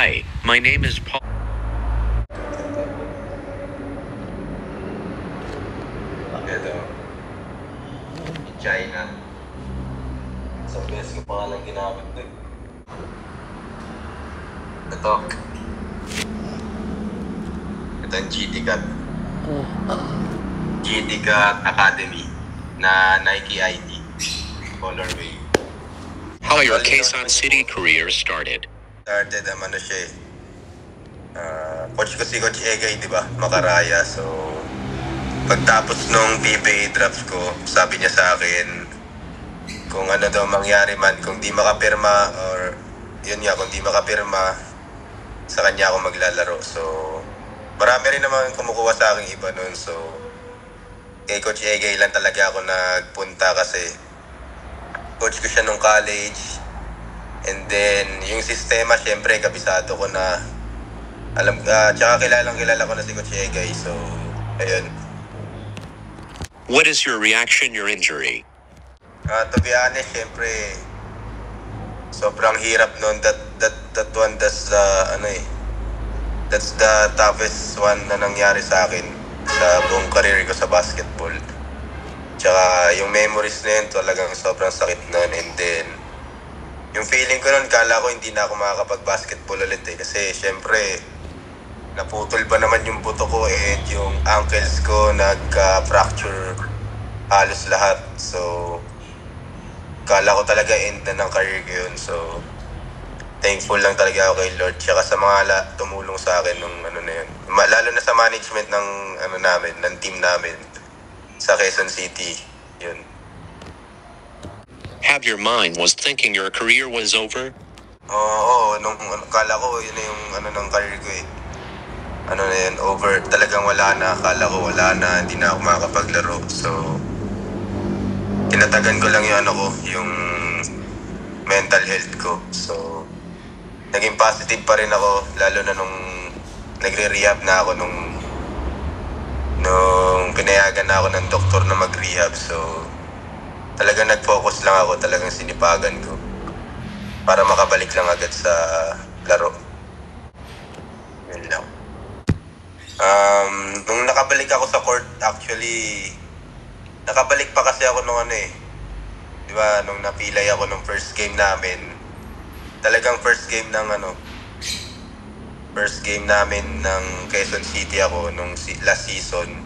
Hi, my name is Paul. Ito, China. Isang beses ko pa lang ginamit ito eh. Ito. Ito ang GTCAT. GTCAT Academy na Nike ID. Colorway. How your Quezon City career started. Started naman siya eh. Coach ko si Coach Egay, di ba? Makaraya. So, pagtapos nung PBA drafts ko, sabi niya sa akin, kung ano daw mangyari man, kung di makapirma, or yun nga, kung di makapirma, sa kanya ako maglalaro. So, marami rin naman kumukuha sa akin iba nun. So, kay Coach Egay lang talaga ako nagpunta kasi coach ko siya nung college. And then, yung sistema, syempre, kabisado ko na. Tsaka kilala ko na si Coach Egay. So, ayun. What is your reaction your injury? To be honest, syempre, sobrang hirap nun. That one, that's the toughest one na nangyari sa akin sa buong career ko sa basketball. Tsaka yung memories na yun, talagang sobrang sakit nun. And then, yung feeling ko nun, kala ko hindi na ako makakapag-basketball ulit eh. Kasi syempre, naputol pa naman yung buto ko and yung ankles ko nagka-fracture halos lahat. So, kala ko talaga end na ng career ko yun. So, thankful lang talaga ako kay Lord. Tsaka sa mga tumulong sa akin nung ano na yun. Lalo na sa management ng ng team namin sa Quezon City. Yun. Have your mind was thinking your career was over? Oo, kala ko yun na yung ng career ko eh. Na yun, over. Talagang wala na. Kala ko wala na. Hindi na ako makakapaglaro. So, tinatagan ko lang yung mental health ko. So, naging positive pa rin ako, lalo na nung nagre-rehab na ako nung pinayagan na ako ng doktor na mag-rehab. So, talagang nag-focus lang ako, talagang sinipagan ko para makabalik lang agad sa laro. Yun lang. Nung nakabalik ako sa court, actually, nakabalik pa kasi ako nung di ba, nung napilay ako nung first game namin, talagang first game namin ng Quezon City ako nung last season.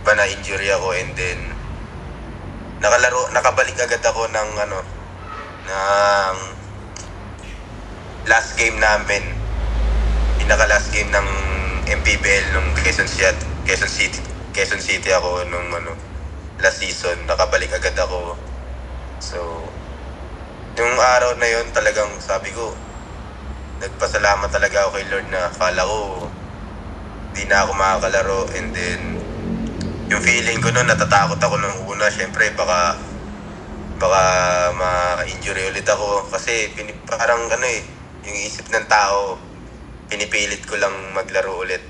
Diba na injury ako and then nakabalik agad ako ng last game namin. Pinaka-last game ng MPBL nung Quezon City ako nung last season. Nakabalik agad ako. So, yung araw na yun, talagang sabi ko, nagpasalamat talaga ako kay Lord na akala ko di na ako makakalaro. And then, yung feeling ko nun, natatakot ako nung una. Syempre, baka ma-injury ulit ako. Kasi parang yung isip ng tao, pinipilit ko lang maglaro ulit.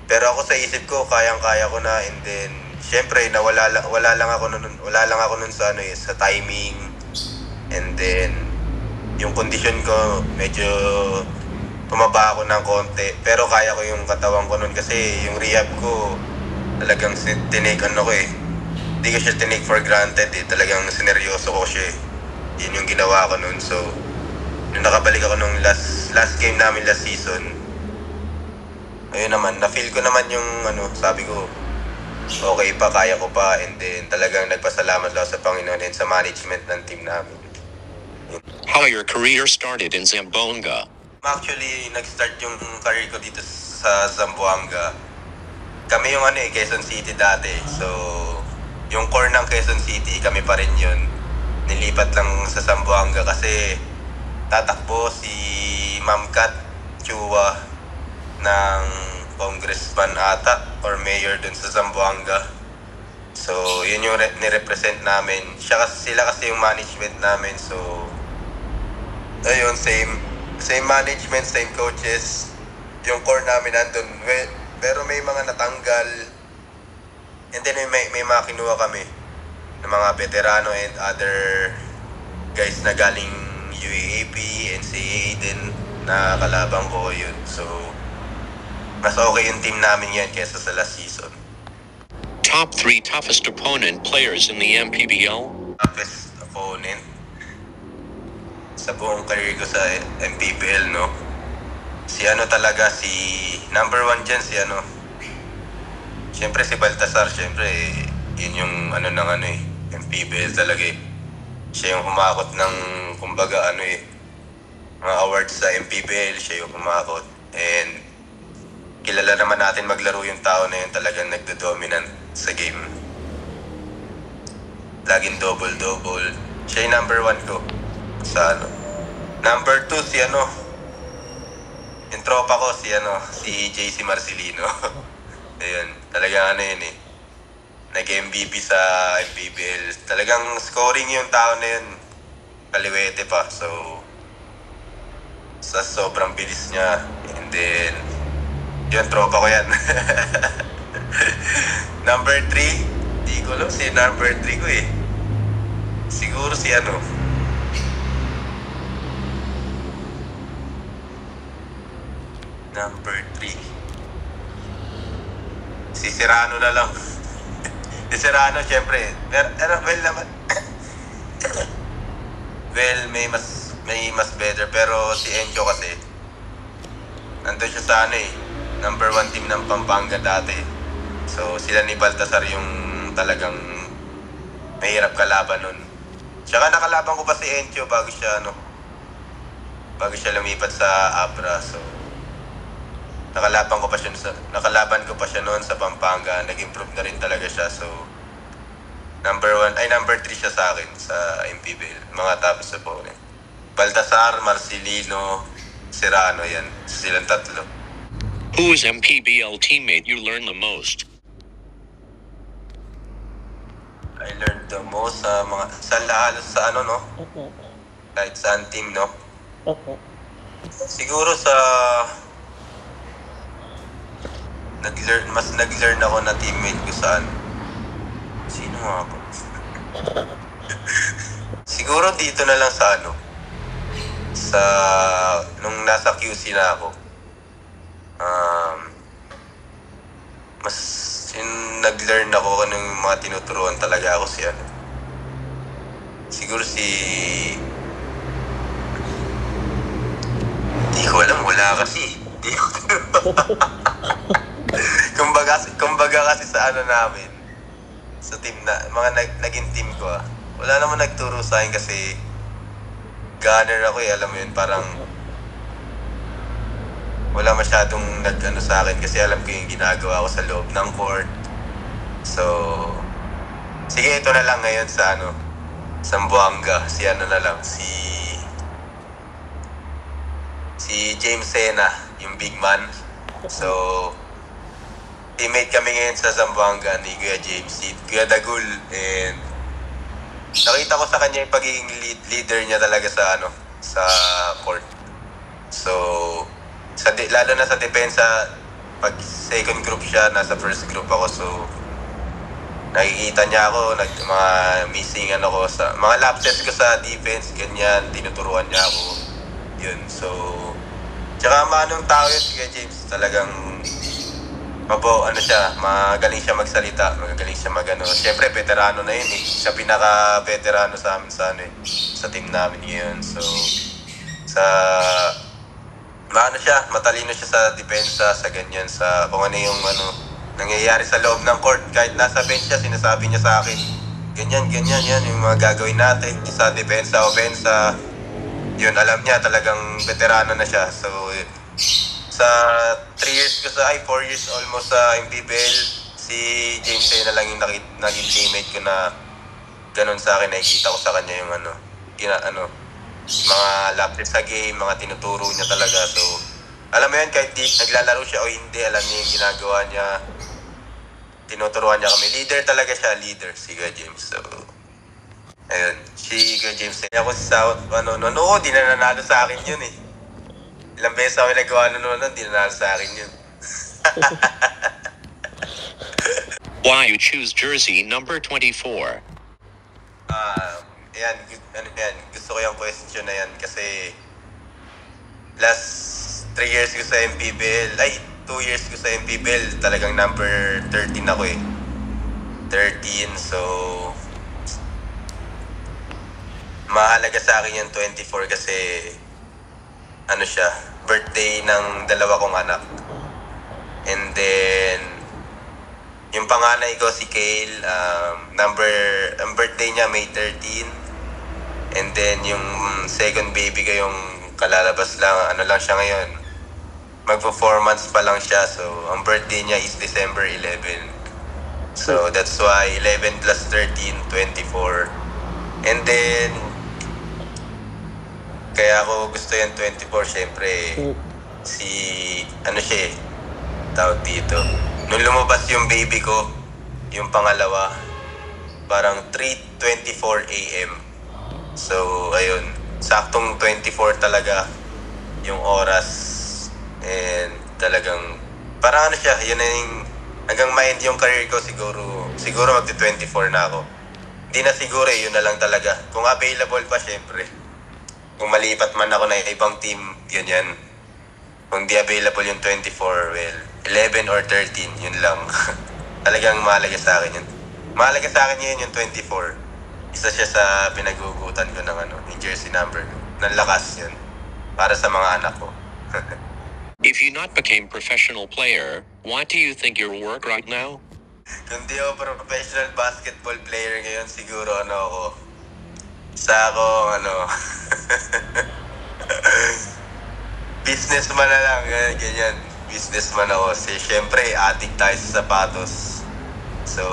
Pero ako sa isip ko, kayang-kaya ko na. And then, syempre, wala lang ako nun sa timing. And then, yung kondisyon ko, medyo pumaba ako ng konti. Pero kaya ko yung katawan ko nun kasi yung rehab ko, talagang tinake hindi ko siya tinake for granted eh. Talagang sineryoso ko siya eh. Yun yung ginawa ko nun. So, nung nakabalik ako nung last game namin last season, ayun naman, na-feel ko naman yung sabi ko, okay pa, kaya ko pa. And then, talagang nagpasalamat lang sa Panginoon and sa management ng team namin. How your career started in Zamboanga? Actually, nag-start yung career ko dito sa Zamboanga. Kami yung Quezon City dati. So, yung core ng Quezon City, kami pa rin yun. Nilipat lang sa Zamboanga kasi tatakbo si Ma'am Kat Chua ng congressman ata or mayor dun sa Zamboanga. So, yun yung nirepresent namin. Sila kasi yung management namin. So, ayun, same management, same coaches. Yung core namin nandun. Pero may mga natanggal. And then may mga kinuha kami ng mga veterano and other guys na galing UAAP, NCAA din na kalaban ko yun. So, mas okay yung team namin yan kesa sa last season. Top 3 toughest opponent players in the MPBL? Toughest opponent sa buong career ko sa MPBL, no? Si number 1 dyan, siyempre si Baltasar, siyempre, yun yung MPBL talaga eh. Siya yung humakot ng, kumbaga, mga awards sa MPBL, siya yung humakot. And, kilala naman natin maglaro yung tao na yun, talagang nagdo-dominant sa game. Laging double-double. Siya yung number 1 ko sa Number 2 yung tropa ko si JC Marcelino. Ayun, talagang yun eh. Nag-MVP sa MPBL. Talagang scoring yung tao na yun. Kaliwete pa. So, sa sobrang bilis niya. And then, yun, tropa ko yan. Number 3, di ko alam si number 3 ko eh. Siguro si Number 3. Si Serrano na lang. Si Serrano, syempre. Pero, well naman. Well, may mas better. Pero si Encho kasi, nandun siya sa number 1 team ng Pampanga dati. So, sila ni Baltasar yung talagang mahirap kalaban nun. Tsaka nakalaban ko pa si Encho bago siya lumipat sa Abra. So, nakalaban ko pa siya noon sa Pampanga. Nag-improve na rin talaga siya. So, number 3 siya sa akin sa MPBL. Mga tapos opponent. Baltasar, Marcelino, Serrano, yan. Silang tatlo. Whose MPBL teammate you learn the most? I learned the most sa halos sa kahit saan team, no? Siguro sa mas nag-learn ako na teammate ko sa sino nga ba? Siguro dito na lang sa nung nasa QC na ako. Mas nag-learn ako ng mga tinuturuan talaga ako siguro di ko alam, wala kasi. Di ko kumbaga kasi sa namin, sa team naging team ko wala naman nagturo sa akin kasi gunner ako alam mo yun, parang wala masyadong sa akin kasi alam ko yung ginagawa ko sa loob ng court. So, sige, ito na lang ngayon sa Zamboanga, si James Sena, yung big man. So, teammate kami ngayon sa Zamboanga ni Kuya James, si Kuya Dagul, and nakita ko sa kanya yung pagiging leader niya talaga sa court. So, lalo na sa depensa, pag second group siya, nasa first group ako. So, nakikita niya ako, mga missing sa mga lapses ko sa defense, ganyan, tinuturuan niya ako. Yun, so, tsaka manong tao yun, Kuya James, talagang magaling siya magsalita, magaling siya Siyempre, veterano na yun eh. Siya pinaka-veterano sa amin sa team namin ngayon. So, matalino siya sa depensa, sa ganyan, sa kung ano yung nangyayari sa loob ng court. Kahit nasa bench siya, sinasabi niya sa akin, ganyan, yan, yung mga gagawin natin sa depensa, ofensa. Yun, alam niya, talagang veterano na siya. So, sa 4 years almost sa MPBL, si James na lang yung naging teammate ko na ganun sa akin. Nakikita ko sa kanya yung mga lapses sa game, mga tinuturo niya talaga. So, alam mo yun, kahit naglalaro siya o hindi, alam niya yung ginagawa niya. Tinuturuan niya kami. Leader talaga siya, si Kuya James. So, ayun, si Kuya James. Ako sa di na nanalo sa akin yun eh. Ilang beses ako nagawa di na nanalo sa akin yun. Why you choose jersey number 24? Gusto ko yung question na yan kasi last 3 years ko sa MPBL, 2 years ko sa MPBL, talagang number 13 ako eh. 13, so mahalaga sa akin yung 24 kasi ano siya, birthday ng dalawa kong anak. And then yung panganay ko si Kale, ang birthday niya May 13. And then yung second baby ko yung kalalabas lang, ano lang siya ngayon, magpo 4 months pa lang siya. So ang birthday niya is December 11. So that's why 11 plus 13, 24. And then kaya ako gusto yung 24, syempre si ano siya tawag dito. Nung lumabas yung baby ko, yung pangalawa, parang 3:24 AM. So ayun, saktong 24 talaga yung oras. And talagang parang ano siya, yun na yung hanggang ma-end yung career ko, siguro magti-24 na ako. Hindi na siguro, yun na lang talaga. Kung available pa, syempre. Kung malipat man ako ng ibang team, ganyan. Kung di available yung 24, well, 11 or 13, yun lang. Talagang mahalaga sa akin yun. Mahalaga sa akin yun yung 24. Isa siya sa pinagugutan ko ng yung jersey number. Ng lakas yun. Para sa mga anak ko. If you not became professional player, what do you think your work right now? Kung di ako professional basketball player ngayon, siguro ako. Businessman na lang, ganyan. Businessman ako. Kasi syempre, addict tayo sa sapatos. So,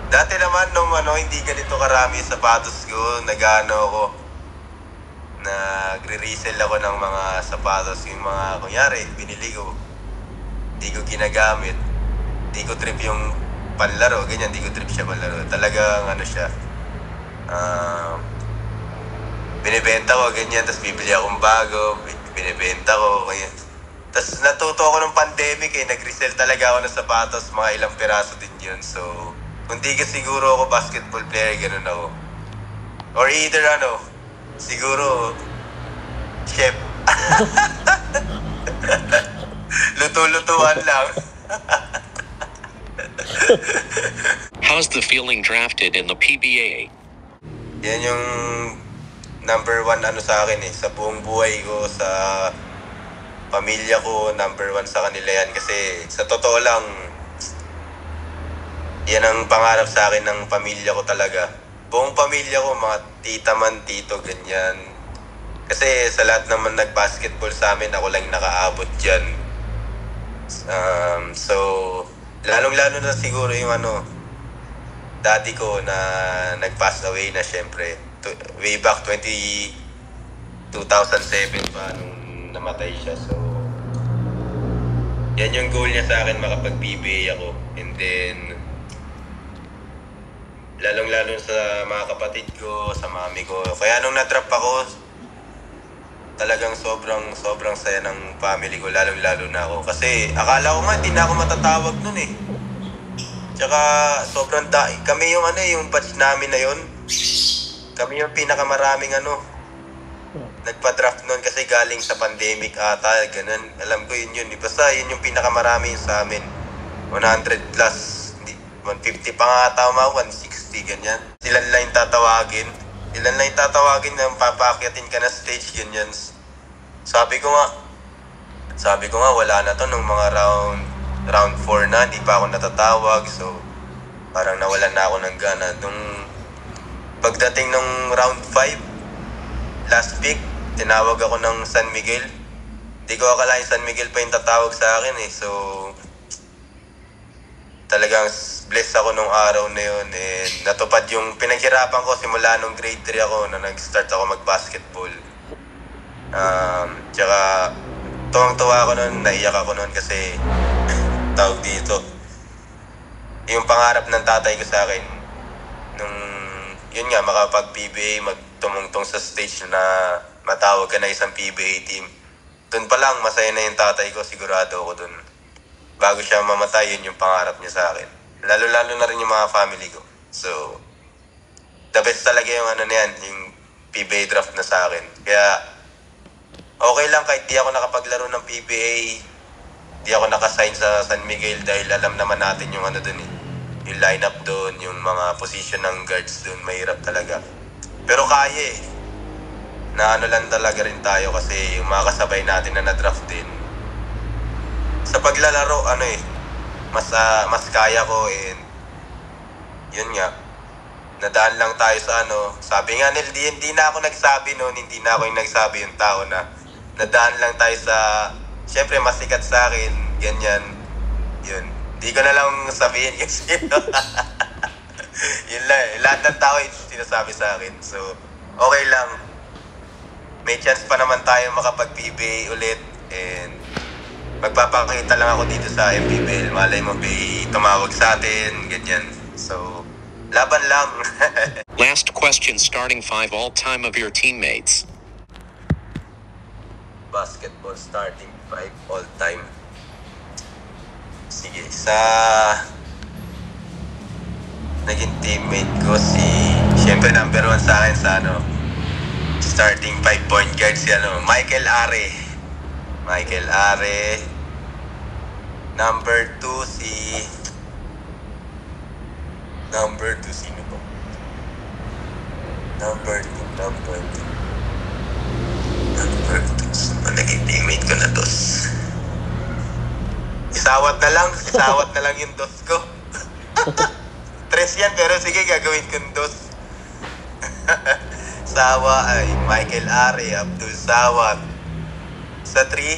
dati naman nung hindi ganito karami sapatos ko, nagre-resell ako ng mga sapatos. Yung mga, kunyari, binili ko. Di ko ginagamit. Di ko trip yung panlaro, ganyan. Di ko trip siya panlaro. Talagang siya. Binibenta ko, ganyan. Tapos bibili akong bago. Binibenta ko, ganyan. Tapos natuto ako ng pandemic nag-resell talaga ako ng sapatos. Mga ilang piraso din yun. So, kung di ka siguro ako basketball player, ganun ako. Or either siguro, chef. Luto-lutuan lang. How's the feeling drafted in the PBA? Yan yung number 1 sa akin sa buong buhay ko, sa pamilya ko, number 1 sa kanila yan. Kasi sa totoo lang, yan ang pangarap sa akin ng pamilya ko talaga. Buong pamilya ko, mga tita man, tito, ganyan. Kasi sa lahat naman nag-basketball sa amin, ako lang nakaabot dyan. So, lalong-lalo na siguro yung daddy ko na nag-pass away na syempre. Way back 2007 pa nung namatay siya. So, yan yung goal niya sa akin, makapag-PBA ako. And then, lalong-lalo sa mga kapatid ko, sa mami ko. Kaya nung na-drop ako, talagang sobrang saya ng family ko, lalong-lalo na ako. Kasi akala ko nga, hindi na ako matatawag nun Tsaka sobrang kami yung yung batch namin na yun. Kami yung pinakamaraming nagpa-draft nun kasi galing sa pandemic ata, ganun. Alam ko yun. Basta yun yung pinakamarami sa amin. 100 plus, 150 pa nga ata, 160, ganyan. Ilan lang yung tatawagin na papakyatin ka na stage, ganyan. Sabi ko nga, wala na to nung mga round 4 na, hindi pa ako natatawag. So, parang nawalan na ako ng gana. Nung pagdating ng round 5, last pick, tinawag ako ng San Miguel. Hindi ko akalain San Miguel pa yung tatawag sa akin So, talagang blessed ako nung araw na yun. And natupad yung pinaghirapan ko simula nung grade 3 ako na nag-start ako mag-basketball. Tsaka tuwang-tuwa ako nun, naiyak ako nun kasi tawag dito, yung pangarap ng tatay ko sa akin nung yun nga, makapag-PBA, magtumungtong sa stage na matawag ka na isang PBA team. Doon pa lang, masaya na yung tatay ko, sigurado ako doon. Bago siya mamatay, yun yung pangarap niya sa akin. Lalo-lalo na rin yung mga family ko. So, the best talaga yung na yan, yung PBA draft na sa akin. Kaya, Okay lang kahit di ako nakapaglaro ng PBA, di ako nakasign sa San Miguel dahil alam naman natin yung ano dun eh. Yung lineup dun, yung mga position ng guards dun, mahirap talaga. Pero kaya eh. Na ano lang talaga rin tayo kasi yung mga kasabay natin na na-draft din. Sa paglalaro, ano eh, mas kaya ko and yun nga, nadaan lang tayo sa ano, sabi nga nila, hindi na ako nagsabi noon, hindi na ako yung nagsabi yung tao na nadaan lang tayo sa, syempre mas sikat sa akin, ganyan, yun. Di ko na lang sabihin kasi yun lang eh, lahat ng tao yung sinasabi sa akin, so okay lang. May chance pa naman tayo makapag-PBA ulit and magpapakita lang ako dito sa MPBL. Malay mo may tumawag sa atin, ganyan. So, laban lang. Last question, starting 5 all-time of your teammates. Basketball starting 5 all time. Sige, naging teammate ko siyempre number 1 sa akin sa ano, starting 5 point guard si ano, Michael Are. Number 2 sino po? Number 2. Naging teammate ko na dos. Isawat na lang yung dos ko. Tres yan, pero sige, gagawin kong dos. Sawa ay Michael Are, Abdul Sawat. Sa 3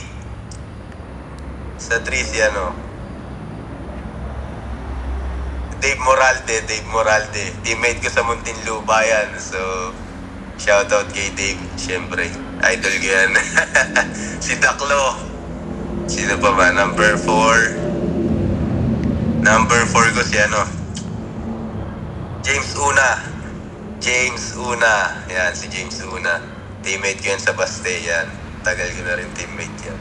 si ano, Dave Moralde. Teammate ko sa Muntinlupa yan. So, shoutout kay Dave, syempre. Idol ko yan. Si Daklo. Sino pa ba? Number 4 ko si ano, James Una. Yan, si James Una. Teammate ko yan sa Baste yan. Tagal ko na rin teammate yan.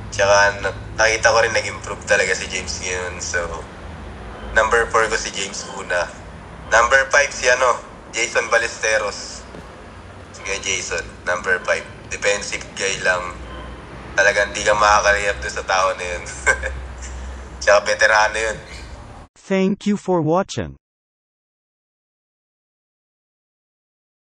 Tsaka nakita ko rin nag-improve talaga si James ngayon. So, number 4 ko si James Una. Number 5 si ano, Jason Ballesteros. Sige, Jason. Number 5. Defensive guy lang. Talagang di ka makakariyap doon sa tao na yun. Tsaka veterano yun. Thank you for watching.